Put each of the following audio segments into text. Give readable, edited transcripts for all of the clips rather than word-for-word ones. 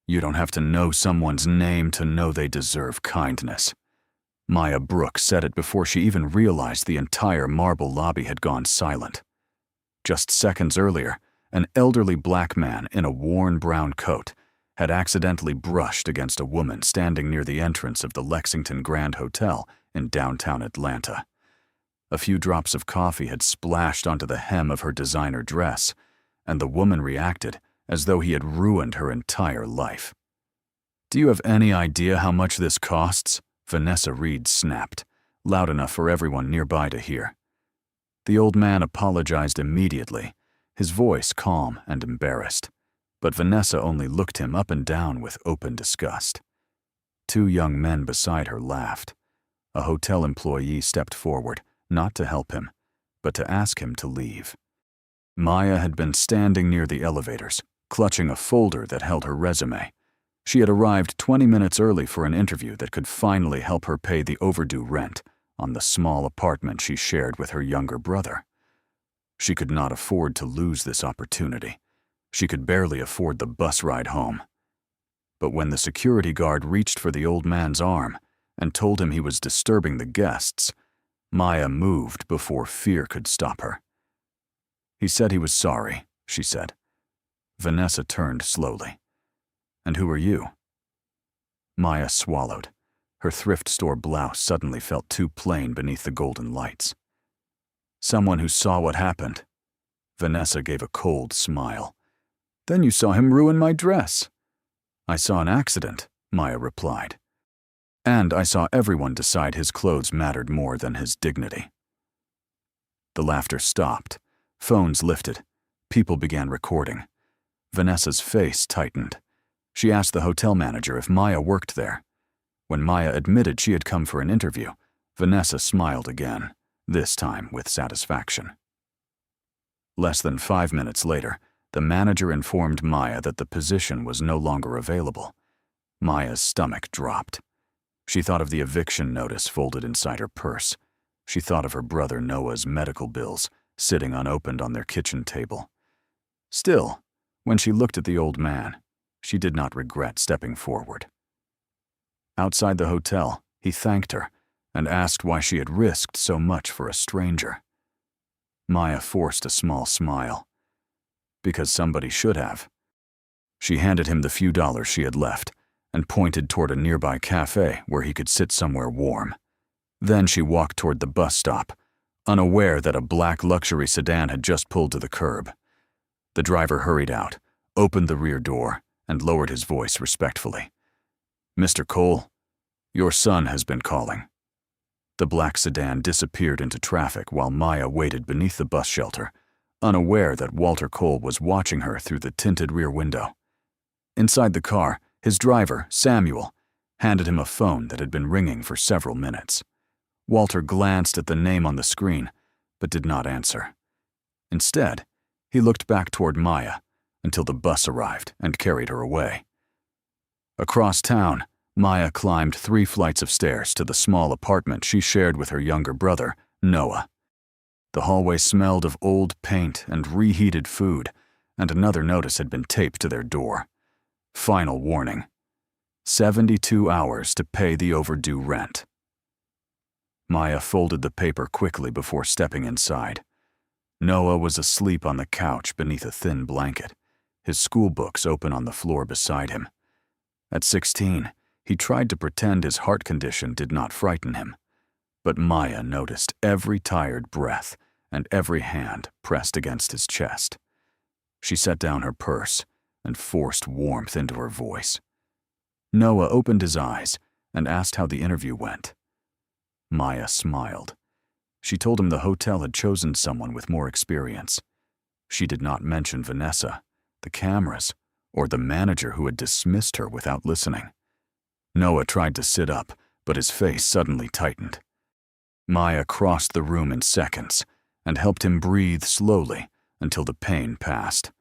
You don't have to know someone's name to know they deserve kindness. Maya Brooks said it before she even realized the entire marble lobby had gone silent. Just seconds earlier, an elderly black man in a worn brown coat had accidentally brushed against a woman standing near the entrance of the Lexington Grand Hotel in downtown Atlanta. A few drops of coffee had splashed onto the hem of her designer dress, and the woman reacted as though he had ruined her entire life. "Do you have any idea how much this costs?" Vanessa Reed snapped, loud enough for everyone nearby to hear. The old man apologized immediately, his voice calm and embarrassed, but Vanessa only looked him up and down with open disgust. Two young men beside her laughed. A hotel employee stepped forward, not to help him, but to ask him to leave. Maya had been standing near the elevators, clutching a folder that held her resume. She had arrived 20 minutes early for an interview that could finally help her pay the overdue rent on the small apartment she shared with her younger brother. She could not afford to lose this opportunity. She could barely afford the bus ride home. But when the security guard reached for the old man's arm and told him he was disturbing the guests, Maya moved before fear could stop her. "He said he was sorry," she said. Vanessa turned slowly. "And who are you?" Maya swallowed. Her thrift store blouse suddenly felt too plain beneath the golden lights. "Someone who saw what happened." Vanessa gave a cold smile. "Then you saw him ruin my dress." "I saw an accident," Maya replied. "And I saw everyone decide his clothes mattered more than his dignity." The laughter stopped. Phones lifted. People began recording. Vanessa's face tightened. She asked the hotel manager if Maya worked there. When Maya admitted she had come for an interview, Vanessa smiled again, this time with satisfaction. Less than 5 minutes later, the manager informed Maya that the position was no longer available. Maya's stomach dropped. She thought of the eviction notice folded inside her purse. She thought of her brother Noah's medical bills sitting unopened on their kitchen table. Still, when she looked at the old man, she did not regret stepping forward. Outside the hotel, he thanked her and asked why she had risked so much for a stranger. Maya forced a small smile. Because somebody should have. She handed him the few dollars she had left and pointed toward a nearby cafe where he could sit somewhere warm. Then she walked toward the bus stop, unaware that a black luxury sedan had just pulled to the curb. The driver hurried out, opened the rear door, and lowered his voice respectfully. "Mr. Cole, your son has been calling." The black sedan disappeared into traffic while Maya waited beneath the bus shelter, unaware that Walter Cole was watching her through the tinted rear window. Inside the car, his driver, Samuel, handed him a phone that had been ringing for several minutes. Walter glanced at the name on the screen, but did not answer. Instead, he looked back toward Maya until the bus arrived and carried her away. Across town, Maya climbed 3 flights of stairs to the small apartment she shared with her younger brother, Noah. The hallway smelled of old paint and reheated food, and another notice had been taped to their door. Final warning: 72 hours to pay the overdue rent. Maya folded the paper quickly before stepping inside. Noah was asleep on the couch beneath a thin blanket, his school books open on the floor beside him. At 16, he tried to pretend his heart condition did not frighten him, but Maya noticed every tired breath and every hand pressed against his chest. She set down her purse and forced warmth into her voice. Noah opened his eyes and asked how the interview went. Maya smiled. She told him the hotel had chosen someone with more experience. She did not mention Vanessa, the cameras, or the manager who had dismissed her without listening. Noah tried to sit up, but his face suddenly tightened. Maya crossed the room in seconds and helped him breathe slowly until the pain passed.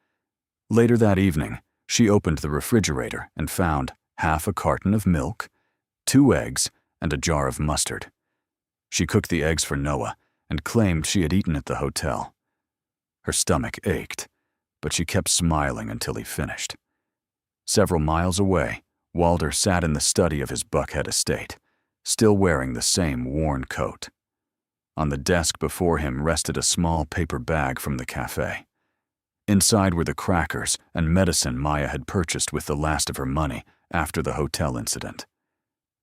Later that evening, she opened the refrigerator and found half a carton of milk, 2 eggs, and a jar of mustard. She cooked the eggs for Noah and claimed she had eaten at the hotel. Her stomach ached, but she kept smiling until he finished. Several miles away, Walter sat in the study of his Buckhead estate, still wearing the same worn coat. On the desk before him rested a small paper bag from the cafe. Inside were the crackers and medicine Maya had purchased with the last of her money after the hotel incident.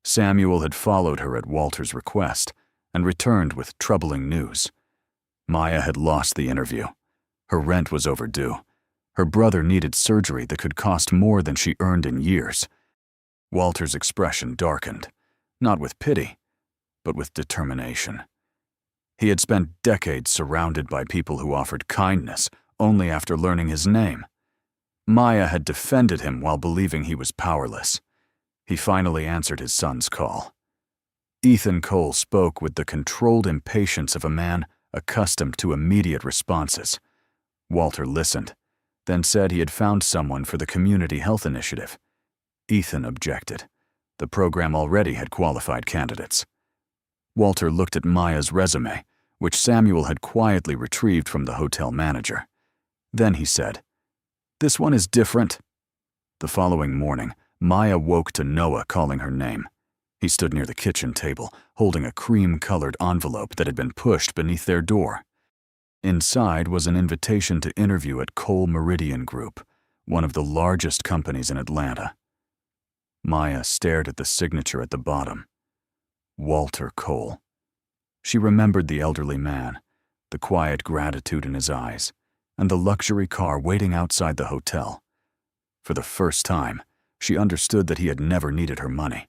Samuel had followed her at Walter's request and returned with troubling news. Maya had lost the interview. Her rent was overdue. Her brother needed surgery that could cost more than she earned in years. Walter's expression darkened, not with pity, but with determination. He had spent decades surrounded by people who offered kindness only after learning his name. Maya had defended him while believing he was powerless. He finally answered his son's call. Ethan Cole spoke with the controlled impatience of a man accustomed to immediate responses. Walter listened, then said he had found someone for the community health initiative. Ethan objected. The program already had qualified candidates. Walter looked at Maya's resume, which Samuel had quietly retrieved from the hotel manager. Then he said, "This one is different." The following morning, Maya woke to Noah calling her name. He stood near the kitchen table, holding a cream-colored envelope that had been pushed beneath their door. Inside was an invitation to interview at Cole Meridian Group, one of the largest companies in Atlanta. Maya stared at the signature at the bottom. Walter Cole. She remembered the elderly man, the quiet gratitude in his eyes, and the luxury car waiting outside the hotel. For the first time, she understood that he had never needed her money.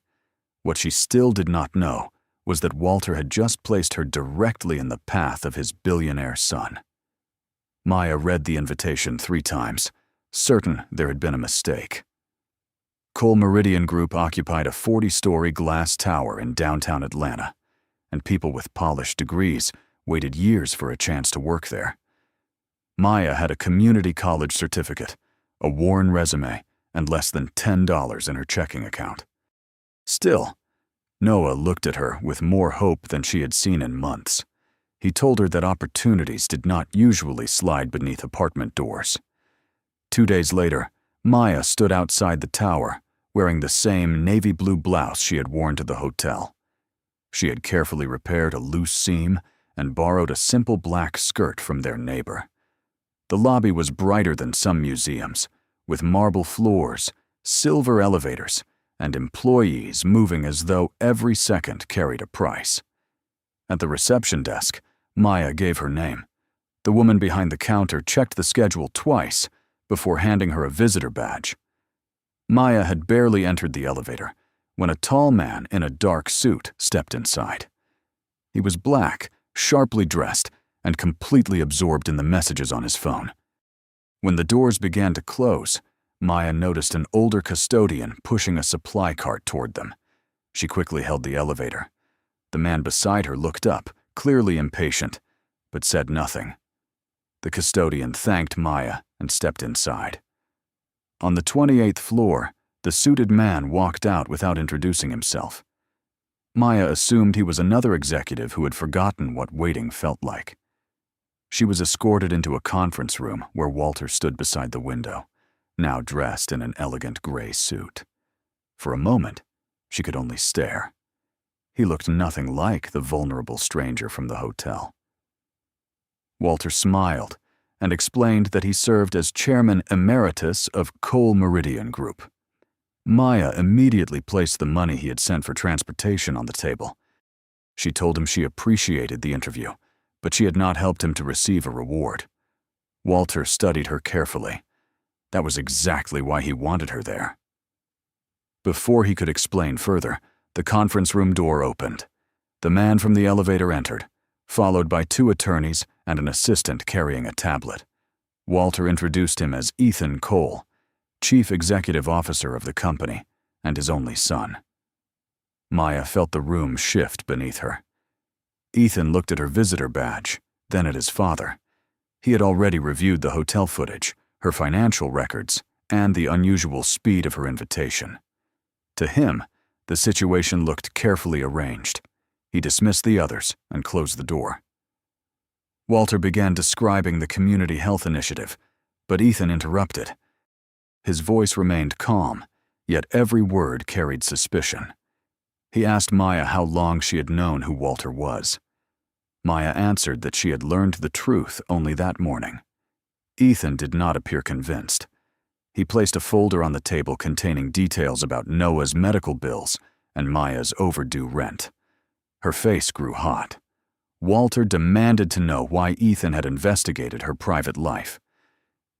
What she still did not know was that Walter had just placed her directly in the path of his billionaire son. Maya read the invitation 3 times, certain there had been a mistake. Cole Meridian Group occupied a 40-story glass tower in downtown Atlanta, and people with polished degrees waited years for a chance to work there. Maya had a community college certificate, a worn resume, and less than $10 in her checking account. Still, Noah looked at her with more hope than she had seen in months. He told her that opportunities did not usually slide beneath apartment doors. 2 days later, Maya stood outside the tower, wearing the same navy blue blouse she had worn to the hotel. She had carefully repaired a loose seam and borrowed a simple black skirt from their neighbor. The lobby was brighter than some museums, with marble floors, silver elevators, and employees moving as though every second carried a price. At the reception desk, Maya gave her name. The woman behind the counter checked the schedule twice before handing her a visitor badge. Maya had barely entered the elevator when a tall man in a dark suit stepped inside. He was black, sharply dressed, and completely absorbed in the messages on his phone. When the doors began to close, Maya noticed an older custodian pushing a supply cart toward them. She quickly held the elevator. The man beside her looked up, clearly impatient, but said nothing. The custodian thanked Maya and stepped inside. On the 28th floor, the suited man walked out without introducing himself. Maya assumed he was another executive who had forgotten what waiting felt like. She was escorted into a conference room where Walter stood beside the window, now dressed in an elegant gray suit. For a moment, she could only stare. He looked nothing like the vulnerable stranger from the hotel. Walter smiled and explained that he served as chairman emeritus of Cole Meridian Group. Maya immediately placed the money he had sent for transportation on the table. She told him she appreciated the interview, but she had not helped him to receive a reward. Walter studied her carefully. That was exactly why he wanted her there. Before he could explain further, the conference room door opened. The man from the elevator entered, followed by 2 attorneys and an assistant carrying a tablet. Walter introduced him as Ethan Cole, chief executive officer of the company and his only son. Maya felt the room shift beneath her. Ethan looked at her visitor badge, then at his father. He had already reviewed the hotel footage, her financial records, and the unusual speed of her invitation. To him, the situation looked carefully arranged. He dismissed the others and closed the door. Walter began describing the community health initiative, but Ethan interrupted. His voice remained calm, yet every word carried suspicion. He asked Maya how long she had known who Walter was. Maya answered that she had learned the truth only that morning. Ethan did not appear convinced. He placed a folder on the table containing details about Noah's medical bills and Maya's overdue rent. Her face grew hot. Walter demanded to know why Ethan had investigated her private life.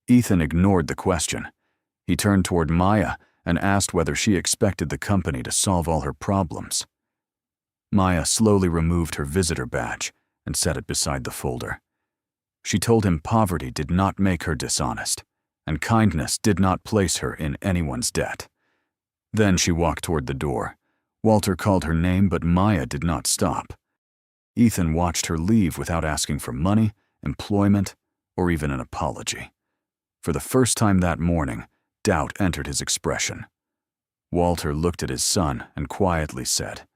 Ethan ignored the question. He turned toward Maya and asked whether she expected the company to solve all her problems. Maya slowly removed her visitor badge and set it beside the folder. She told him poverty did not make her dishonest, and kindness did not place her in anyone's debt. Then she walked toward the door. Walter called her name, but Maya did not stop. Ethan watched her leave without asking for money, employment, or even an apology. For the first time that morning, doubt entered his expression. Walter looked at his son and quietly said,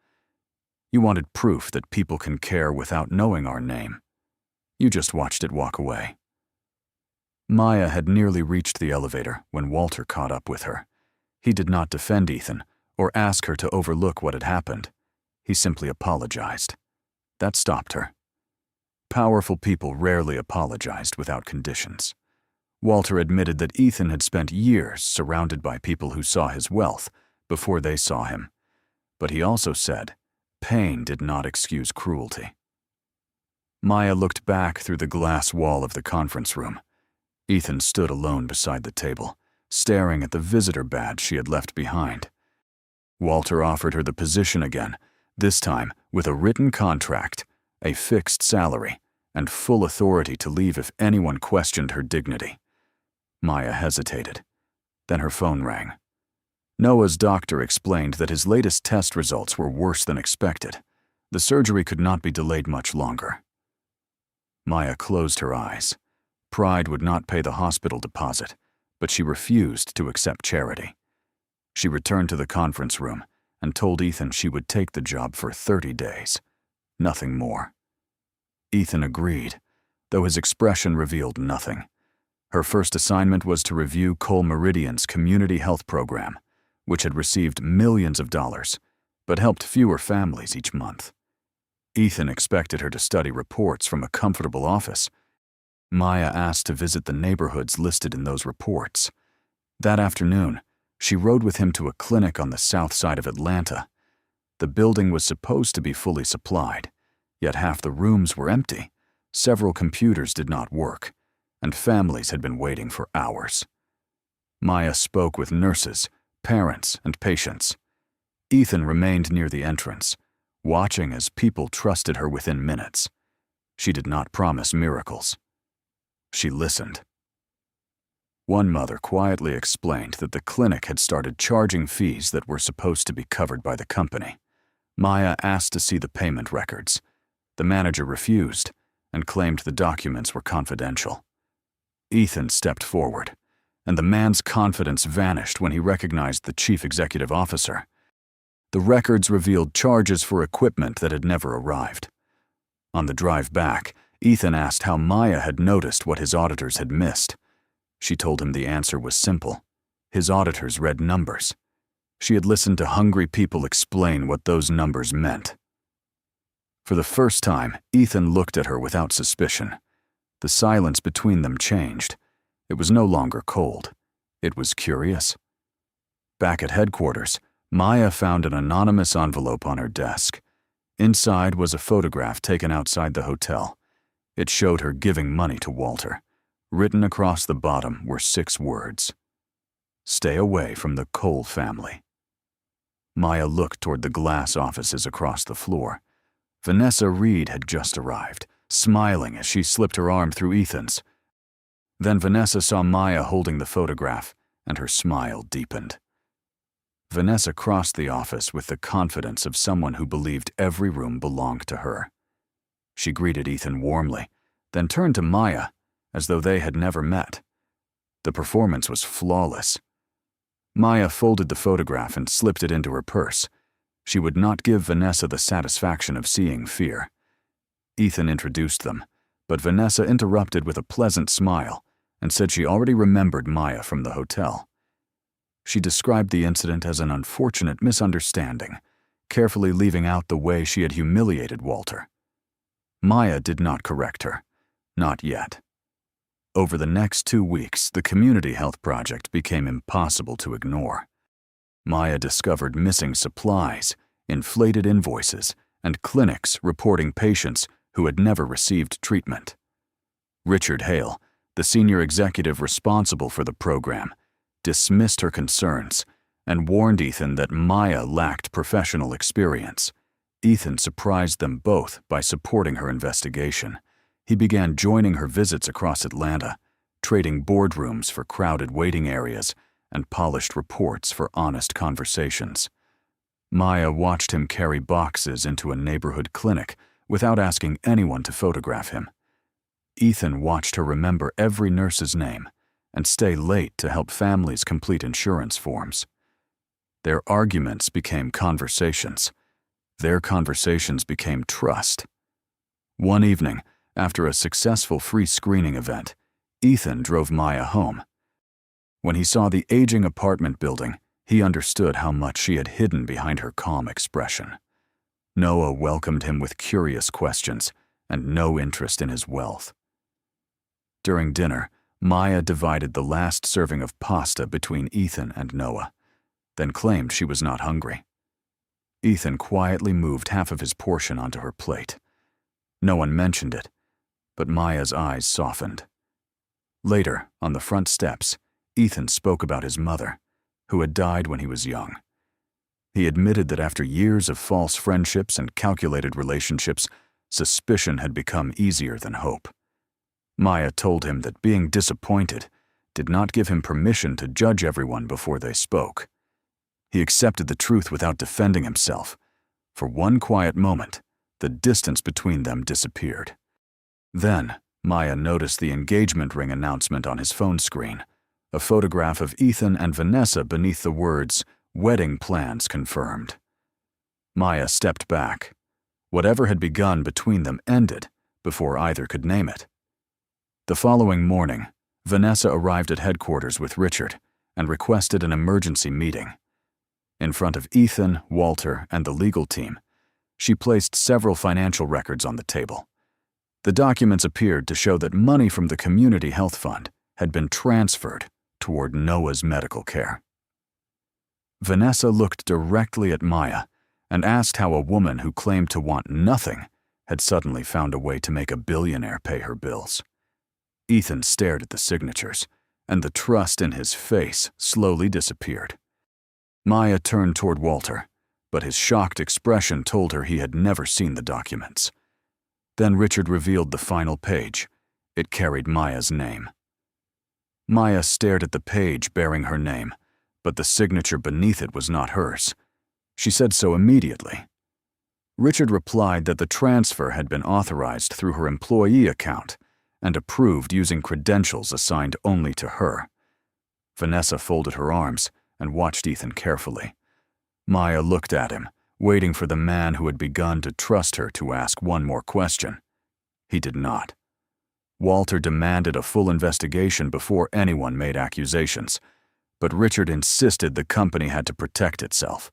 "You wanted proof that people can care without knowing our name. You just watched it walk away." Maya had nearly reached the elevator when Walter caught up with her. He did not defend Ethan or ask her to overlook what had happened. He simply apologized. That stopped her. Powerful people rarely apologized without conditions. Walter admitted that Ethan had spent years surrounded by people who saw his wealth before they saw him. But he also said, pain did not excuse cruelty. Maya looked back through the glass wall of the conference room. Ethan stood alone beside the table, staring at the visitor badge she had left behind. Walter offered her the position again, this time with a written contract, a fixed salary, and full authority to leave if anyone questioned her dignity. Maya hesitated. Then her phone rang. Noah's doctor explained that his latest test results were worse than expected. The surgery could not be delayed much longer. Maya closed her eyes. Pride would not pay the hospital deposit, but she refused to accept charity. She returned to the conference room and told Ethan she would take the job for 30 days. Nothing more. Ethan agreed, though his expression revealed nothing. Her first assignment was to review Cole Meridian's community health program, which had received millions of dollars, but helped fewer families each month. Ethan expected her to study reports from a comfortable office. Maya asked to visit the neighborhoods listed in those reports. That afternoon, she rode with him to a clinic on the south side of Atlanta. The building was supposed to be fully supplied, yet half the rooms were empty. Several computers did not work, and families had been waiting for hours. Maya spoke with nurses, parents, and patients. Ethan remained near the entrance, watching as people trusted her within minutes. She did not promise miracles. She listened. One mother quietly explained that the clinic had started charging fees that were supposed to be covered by the company. Maya asked to see the payment records. The manager refused and claimed the documents were confidential. Ethan stepped forward, and the man's confidence vanished when he recognized the chief executive officer. The records revealed charges for equipment that had never arrived. On the drive back, Ethan asked how Maya had noticed what his auditors had missed. She told him the answer was simple. His auditors read numbers. She had listened to hungry people explain what those numbers meant. For the first time, Ethan looked at her without suspicion. The silence between them changed. It was no longer cold. It was curious. Back at headquarters, Maya found an anonymous envelope on her desk. Inside was a photograph taken outside the hotel. It showed her giving money to Walter. Written across the bottom were 6 words. "Stay away from the Cole family." Maya looked toward the glass offices across the floor. Vanessa Reed had just arrived, smiling as she slipped her arm through Ethan's. Then Vanessa saw Maya holding the photograph, and her smile deepened. Vanessa crossed the office with the confidence of someone who believed every room belonged to her. She greeted Ethan warmly, then turned to Maya as though they had never met. The performance was flawless. Maya folded the photograph and slipped it into her purse. She would not give Vanessa the satisfaction of seeing fear. Ethan introduced them, but Vanessa interrupted with a pleasant smile and said she already remembered Maya from the hotel. She described the incident as an unfortunate misunderstanding, carefully leaving out the way she had humiliated Walter. Maya did not correct her. Not yet. Over the next 2 weeks, the community health project became impossible to ignore. Maya discovered missing supplies, inflated invoices, and clinics reporting patients who had never received treatment. Richard Hale, the senior executive responsible for the program, dismissed her concerns and warned Ethan that Maya lacked professional experience. Ethan surprised them both by supporting her investigation. He began joining her visits across Atlanta, trading boardrooms for crowded waiting areas and polished reports for honest conversations. Maya watched him carry boxes into a neighborhood clinic without asking anyone to photograph him. Ethan watched her remember every nurse's name and stay late to help families complete insurance forms. Their arguments became conversations. Their conversations became trust. One evening, after a successful free screening event, Ethan drove Maya home. When he saw the aging apartment building, he understood how much she had hidden behind her calm expression. Noah welcomed him with curious questions and no interest in his wealth. During dinner, Maya divided the last serving of pasta between Ethan and Noah, then claimed she was not hungry. Ethan quietly moved half of his portion onto her plate. No one mentioned it, but Maya's eyes softened. Later, on the front steps, Ethan spoke about his mother, who had died when he was young. He admitted that after years of false friendships and calculated relationships, suspicion had become easier than hope. Maya told him that being disappointed did not give him permission to judge everyone before they spoke. He accepted the truth without defending himself. For one quiet moment, the distance between them disappeared. Then, Maya noticed the engagement ring announcement on his phone screen, a photograph of Ethan and Vanessa beneath the words, "Wedding plans confirmed." Maya stepped back. Whatever had begun between them ended before either could name it. The following morning, Vanessa arrived at headquarters with Richard and requested an emergency meeting. In front of Ethan, Walter, and the legal team, she placed several financial records on the table. The documents appeared to show that money from the Community Health Fund had been transferred toward Noah's medical care. Vanessa looked directly at Maya and asked how a woman who claimed to want nothing had suddenly found a way to make a billionaire pay her bills. Ethan stared at the signatures, and the trust in his face slowly disappeared. Maya turned toward Walter, but his shocked expression told her he had never seen the documents. Then Richard revealed the final page. It carried Maya's name. Maya stared at the page bearing her name, but the signature beneath it was not hers. She said so immediately. Richard replied that the transfer had been authorized through her employee account and approved using credentials assigned only to her. Vanessa folded her arms and watched Ethan carefully. Maya looked at him, waiting for the man who had begun to trust her to ask one more question. He did not. Walter demanded a full investigation before anyone made accusations, but Richard insisted the company had to protect itself.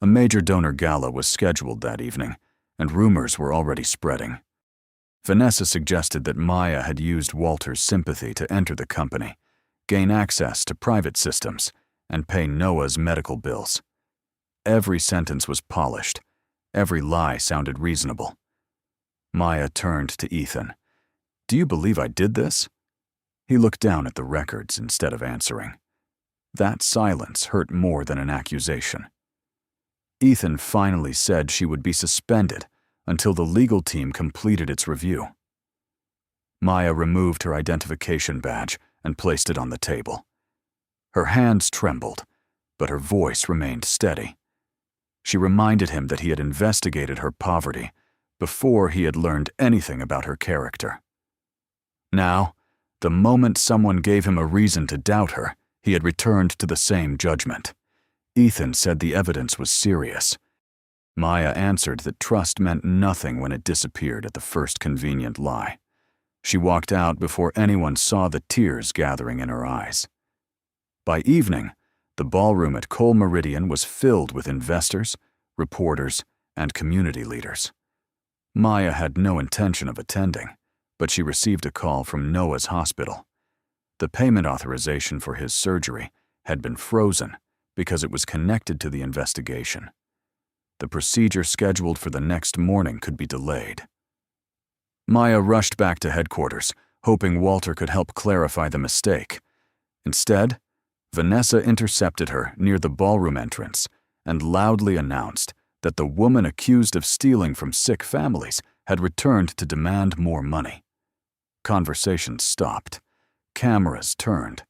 A major donor gala was scheduled that evening, and rumors were already spreading. Vanessa suggested that Maya had used Walter's sympathy to enter the company, gain access to private systems, and pay Noah's medical bills. Every sentence was polished. Every lie sounded reasonable. Maya turned to Ethan. "Do you believe I did this?" He looked down at the records instead of answering. That silence hurt more than an accusation. Ethan finally said she would be suspended until the legal team completed its review. Maya removed her identification badge and placed it on the table. Her hands trembled, but her voice remained steady. She reminded him that he had investigated her poverty before he had learned anything about her character. Now, the moment someone gave him a reason to doubt her, he had returned to the same judgment. Ethan said the evidence was serious. Maya answered that trust meant nothing when it disappeared at the first convenient lie. She walked out before anyone saw the tears gathering in her eyes. By evening, The ballroom at Cole Meridian was filled with investors, reporters, and community leaders. Maya had no intention of attending, but she received a call from Noah's hospital. The payment authorization for his surgery had been frozen because it was connected to the investigation. The procedure scheduled for the next morning could be delayed. Maya rushed back to headquarters, hoping Walter could help clarify the mistake. Instead, Vanessa intercepted her near the ballroom entrance and loudly announced that the woman accused of stealing from sick families had returned to demand more money. Conversations stopped. Cameras turned.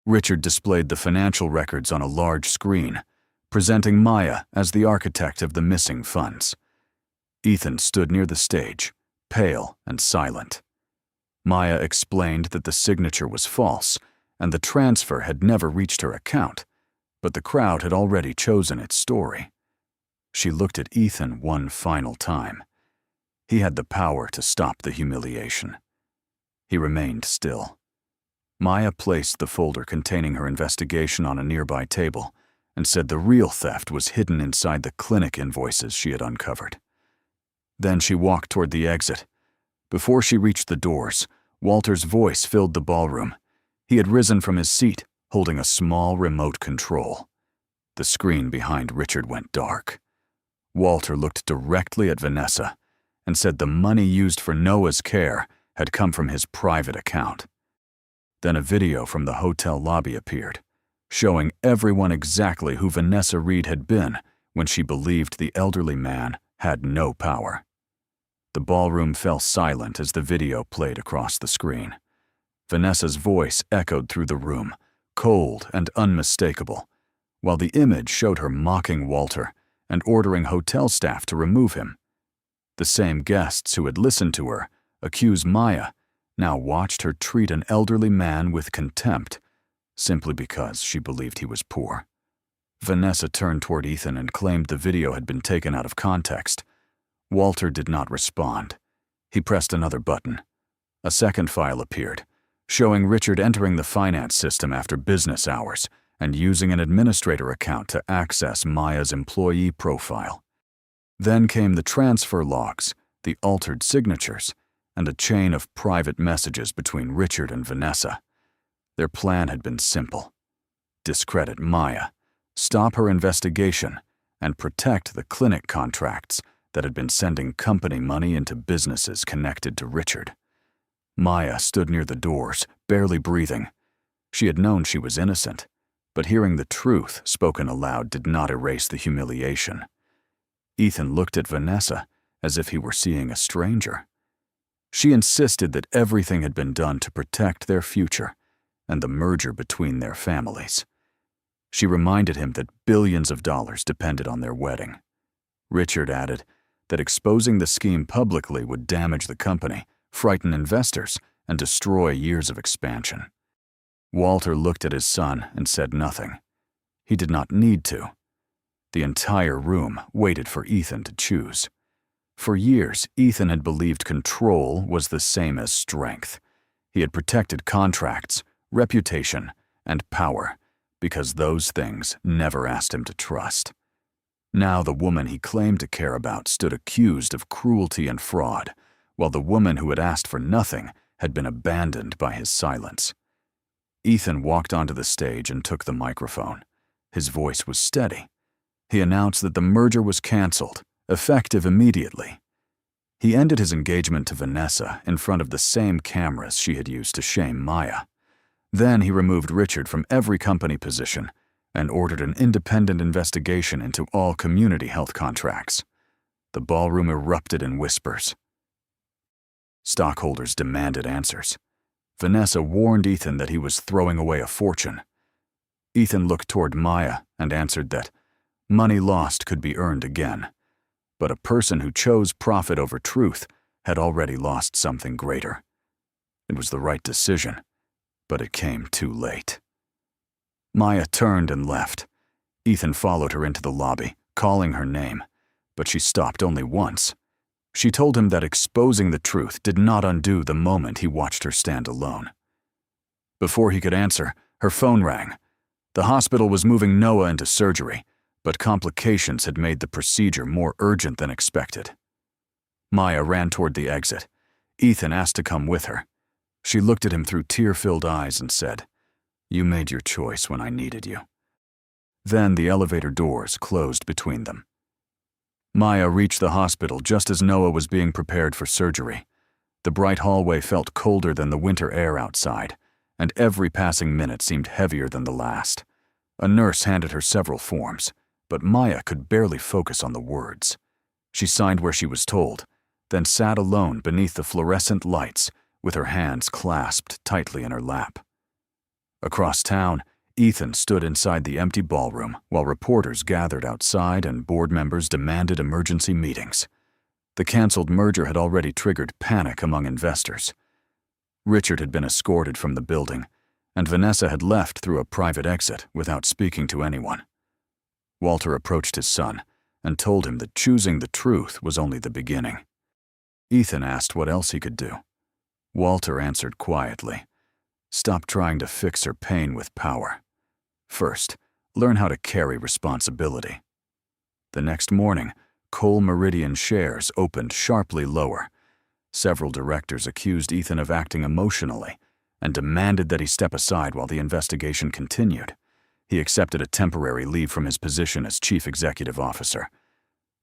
Richard displayed the financial records on a large screen, presenting Maya as the architect of the missing funds. Ethan stood near the stage, pale and silent. Maya explained that the signature was false and the transfer had never reached her account, but the crowd had already chosen its story. She looked at Ethan one final time. He had the power to stop the humiliation. He remained still. Maya placed the folder containing her investigation on a nearby table and said the real theft was hidden inside the clinic invoices she had uncovered. Then she walked toward the exit. Before she reached the doors, Walter's voice filled the ballroom. He had risen from his seat, holding a small remote control. The screen behind Richard went dark. Walter looked directly at Vanessa and said the money used for Noah's care had come from his private account. Then a video from the hotel lobby appeared, showing everyone exactly who Vanessa Reed had been when she believed the elderly man had no power. The ballroom fell silent as the video played across the screen. Vanessa's voice echoed through the room, cold and unmistakable, while the image showed her mocking Walter and ordering hotel staff to remove him. The same guests who had listened to her accuse Maya now watched her treat an elderly man with contempt, simply because she believed he was poor. Vanessa turned toward Ethan and claimed the video had been taken out of context. Walter did not respond. He pressed another button. A second file appeared, showing Richard entering the finance system after business hours and using an administrator account to access Maya's employee profile. Then came the transfer logs, the altered signatures, and a chain of private messages between Richard and Vanessa. Their plan had been simple: discredit Maya, stop her investigation, and protect the clinic contracts that had been sending company money into businesses connected to Richard. Maya stood near the doors, barely breathing. She had known she was innocent, but hearing the truth spoken aloud did not erase the humiliation. Ethan looked at Vanessa as if he were seeing a stranger. She insisted that everything had been done to protect their future and the merger between their families. She reminded him that billions of dollars depended on their wedding. Richard added that exposing the scheme publicly would damage the company, frighten investors, and destroy years of expansion. Walter looked at his son and said nothing. He did not need to. The entire room waited for Ethan to choose. For years, Ethan had believed control was the same as strength. He had protected contracts, reputation, and power because those things never asked him to trust. Now the woman he claimed to care about stood accused of cruelty and fraud, while the woman who had asked for nothing had been abandoned by his silence. Ethan walked onto the stage and took the microphone. His voice was steady. He announced that the merger was canceled, effective immediately. He ended his engagement to Vanessa in front of the same cameras she had used to shame Maya. Then he removed Richard from every company position and ordered an independent investigation into all community health contracts. The ballroom erupted in whispers. Stockholders demanded answers. Vanessa warned Ethan that he was throwing away a fortune. Ethan looked toward Maya and answered that money lost could be earned again, but a person who chose profit over truth had already lost something greater. It was the right decision, but it came too late. Maya turned and left. Ethan followed her into the lobby, calling her name, but she stopped only once. She told him that exposing the truth did not undo the moment he watched her stand alone. Before he could answer, her phone rang. The hospital was moving Noah into surgery, but complications had made the procedure more urgent than expected. Maya ran toward the exit. Ethan asked to come with her. She looked at him through tear-filled eyes and said, "You made your choice when I needed you." Then the elevator doors closed between them. Maya reached the hospital just as Noah was being prepared for surgery. The bright hallway felt colder than the winter air outside, and every passing minute seemed heavier than the last. A nurse handed her several forms, but Maya could barely focus on the words. She signed where she was told, then sat alone beneath the fluorescent lights with her hands clasped tightly in her lap. Across town, Ethan stood inside the empty ballroom while reporters gathered outside and board members demanded emergency meetings. The canceled merger had already triggered panic among investors. Richard had been escorted from the building, and Vanessa had left through a private exit without speaking to anyone. Walter approached his son and told him that choosing the truth was only the beginning. Ethan asked what else he could do. Walter answered quietly, "Stop trying to fix her pain with power. First, learn how to carry responsibility." The next morning, Cole Meridian shares opened sharply lower. Several directors accused Ethan of acting emotionally and demanded that he step aside while the investigation continued. He accepted a temporary leave from his position as chief executive officer.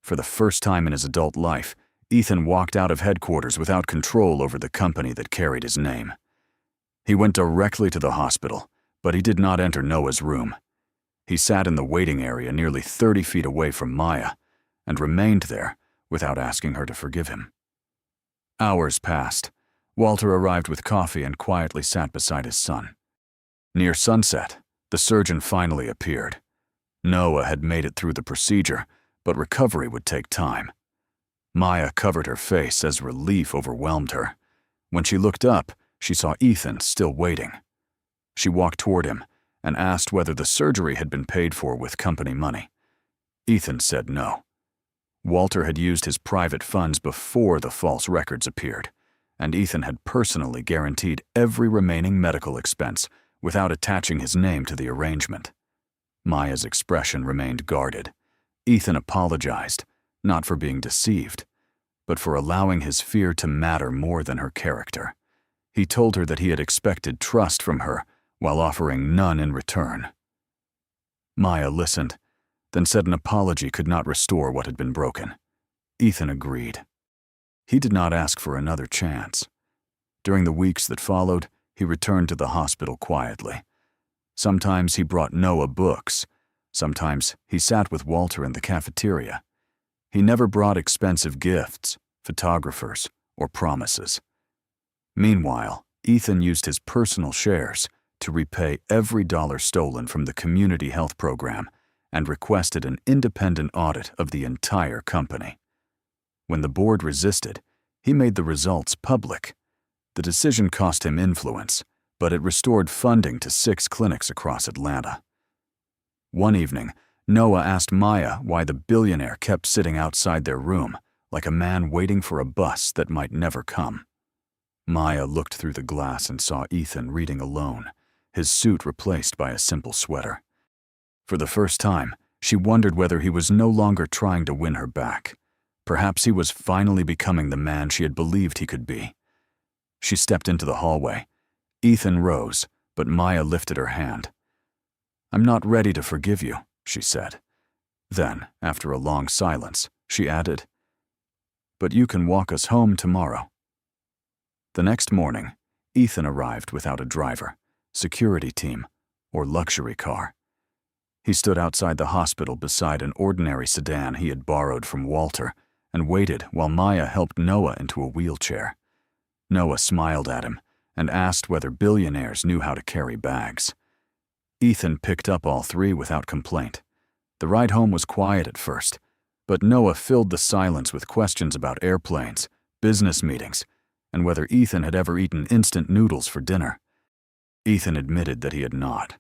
For the first time in his adult life, Ethan walked out of headquarters without control over the company that carried his name. He went directly to the hospital, but he did not enter Noah's room. He sat in the waiting area nearly 30 feet away from Maya and remained there without asking her to forgive him. Hours passed. Walter arrived with coffee and quietly sat beside his son. Near sunset, the surgeon finally appeared. Noah had made it through the procedure, but recovery would take time. Maya covered her face as relief overwhelmed her. When she looked up, she saw Ethan still waiting. She walked toward him and asked whether the surgery had been paid for with company money. Ethan said no. Walter had used his private funds before the false records appeared, and Ethan had personally guaranteed every remaining medical expense without attaching his name to the arrangement. Maya's expression remained guarded. Ethan apologized, not for being deceived, but for allowing his fear to matter more than her character. He told her that he had expected trust from her while offering none in return. Maya listened, then said an apology could not restore what had been broken. Ethan agreed. He did not ask for another chance. During the weeks that followed, he returned to the hospital quietly. Sometimes he brought Noah books. Sometimes he sat with Walter in the cafeteria. He never brought expensive gifts, photographers, or promises. Meanwhile, Ethan used his personal shares to repay every dollar stolen from the community health program and requested an independent audit of the entire company. When the board resisted, he made the results public. The decision cost him influence, but it restored funding to 6 clinics across Atlanta. One evening, Noah asked Maya why the billionaire kept sitting outside their room, like a man waiting for a bus that might never come. Maya looked through the glass and saw Ethan reading alone, his suit replaced by a simple sweater. For the first time, she wondered whether he was no longer trying to win her back. Perhaps he was finally becoming the man she had believed he could be. She stepped into the hallway. Ethan rose, but Maya lifted her hand. "I'm not ready to forgive you," she said. Then, after a long silence, she added, "But you can walk us home tomorrow." The next morning, Ethan arrived without a driver, security team, or luxury car. He stood outside the hospital beside an ordinary sedan he had borrowed from Walter and waited while Maya helped Noah into a wheelchair. Noah smiled at him and asked whether billionaires knew how to carry bags. Ethan picked up all 3 without complaint. The ride home was quiet at first, but Noah filled the silence with questions about airplanes, business meetings, and whether Ethan had ever eaten instant noodles for dinner. Ethan admitted that he had not.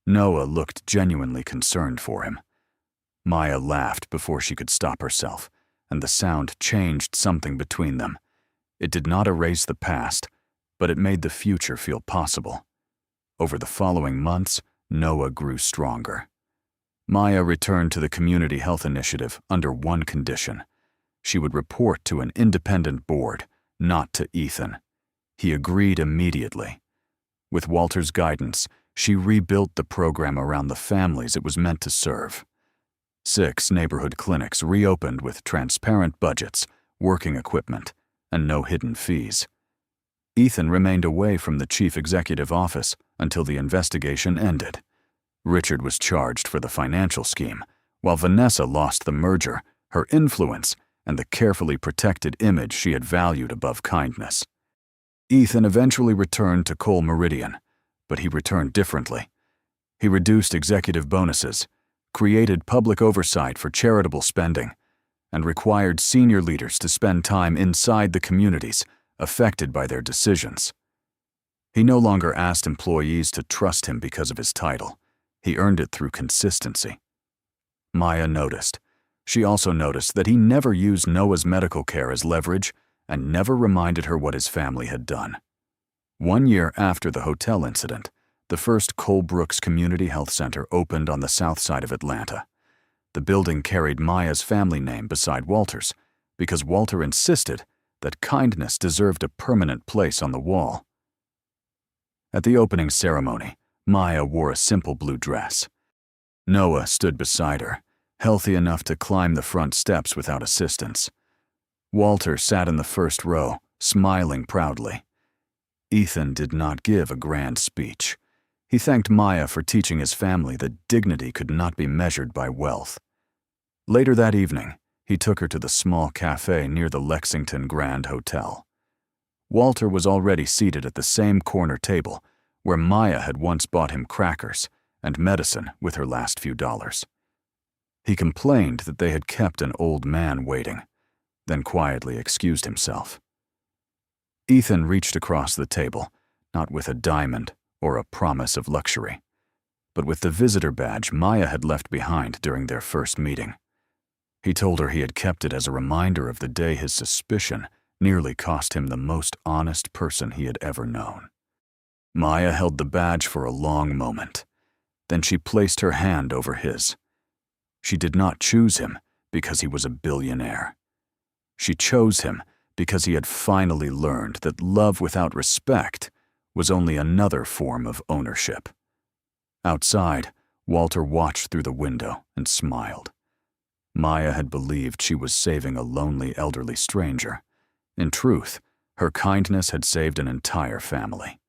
Noah looked genuinely concerned for him. Maya laughed before she could stop herself, and the sound changed something between them. It did not erase the past, but it made the future feel possible. Over the following months, Noah grew stronger. Maya returned to the community health initiative under one condition. She would report to an independent board, not to Ethan. He agreed immediately. With Walter's guidance, she rebuilt the program around the families it was meant to serve. 6 neighborhood clinics reopened with transparent budgets, working equipment, and no hidden fees. Ethan remained away from the chief executive office until the investigation ended. Richard was charged for the financial scheme, while Vanessa lost the merger, her influence, and the carefully protected image she had valued above kindness. Ethan eventually returned to Cole Meridian, but he returned differently. He reduced executive bonuses, created public oversight for charitable spending, and required senior leaders to spend time inside the communities affected by their decisions. He no longer asked employees to trust him because of his title. He earned it through consistency. Maya noticed. She also noticed that he never used Noah's medical care as leverage and never reminded her what his family had done. 1 year after the hotel incident, the first Cole Brooks Community Health Center opened on the south side of Atlanta. The building carried Maya's family name beside Walter's because Walter insisted that kindness deserved a permanent place on the wall. At the opening ceremony, Maya wore a simple blue dress. Noah stood beside her, healthy enough to climb the front steps without assistance. Walter sat in the first row, smiling proudly. Ethan did not give a grand speech. He thanked Maya for teaching his family that dignity could not be measured by wealth. Later that evening, he took her to the small cafe near the Lexington Grand Hotel. Walter was already seated at the same corner table where Maya had once bought him crackers and medicine with her last few dollars. He complained that they had kept an old man waiting, then quietly excused himself. Ethan reached across the table, not with a diamond or a promise of luxury, but with the visitor badge Maya had left behind during their first meeting. He told her he had kept it as a reminder of the day his suspicion nearly cost him the most honest person he had ever known. Maya held the badge for a long moment. Then she placed her hand over his. She did not choose him because he was a billionaire. She chose him because he had finally learned that love without respect was only another form of ownership. Outside, Walter watched through the window and smiled. Maya had believed she was saving a lonely elderly stranger. In truth, her kindness had saved an entire family.